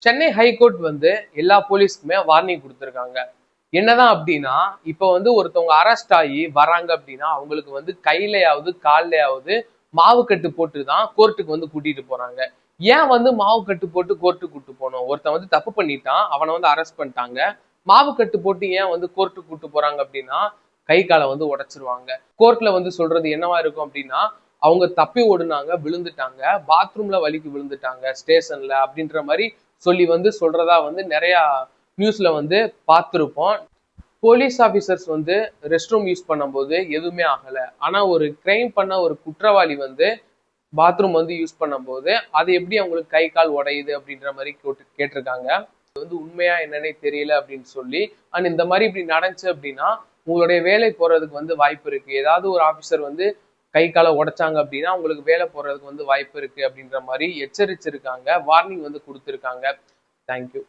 Chennai high court வந்து எல்லா போலீஸ்க்குமே warning கொடுத்துருக்காங்க. என்னதான் அப்படின்னா, இப்ப வந்து ஒருத்தவங்க அரெஸ்ட் ஆகி வராங்க அப்படின்னா அவங்களுக்கு வந்து கையிலயாவது கால்லையாவது மாவு கட்டு போட்டு தான் கோர்ட்டுக்கு வந்து கூட்டிட்டு போறாங்க. ஏன் வந்து மாவு கட்டு போட்டு கோர்ட்டுக்கு கூட்டு போகணும்? ஒருத்தன் வந்து தப்பு பண்ணிட்டான், அவனை வந்து அரெஸ்ட் பண்ணிட்டாங்க. மாவு கட்டு போட்டு ஏன் வந்து கோர்ட்டுக்கு கூட்டு போறாங்க அப்படின்னா கை காலை வந்து உடைச்சிருவாங்க. கோர்ட்ல வந்து சொல்றது என்னவா இருக்கும் அப்படின்னா, அவங்க தப்பி ஓடுனாங்க, விழுந்துட்டாங்க, பாத்ரூம்ல வலிக்கு விழுந்துட்டாங்க ஸ்டேஷன்ல அப்படின்ற மாதிரி சொல்லி வந்து சொல்றதா வந்து நிறைய நியூஸ்ல வந்து பார்த்திருப்போம். போலீஸ் ஆபீசர்ஸ் வந்து ரெஸ்ட் ரூம் யூஸ் பண்ணும்போது எதுவுமே ஆகல. ஆனா ஒரு கிரைம் பண்ண ஒரு குற்றவாளி வந்து பாத்ரூம் வந்து யூஸ் பண்ணும்போது அது எப்படி அவங்களுக்கு கை கால் உடையுது அப்படின்ற மாதிரி கேட்டிருக்காங்க. இது வந்து உண்மையா என்னன்னே தெரியல அப்படின்னு சொல்லி. அண்ட் இந்த மாதிரி இப்படி நடந்துச்சு அப்படின்னா உங்களுடைய வேலை போறதுக்கு வந்து வாய்ப்பு இருக்கு. ஏதாவது ஒரு ஆபீசர் வந்து கை காலை உடைச்சாங்க அப்படின்னா உங்களுக்கு வேலை போறதுக்கு வந்து வாய்ப்பு இருக்கு அப்படின்ற மாதிரி எச்சரிச்சிருக்காங்க, வார்னிங் வந்து கொடுத்துருக்காங்க. தேங்க்யூ.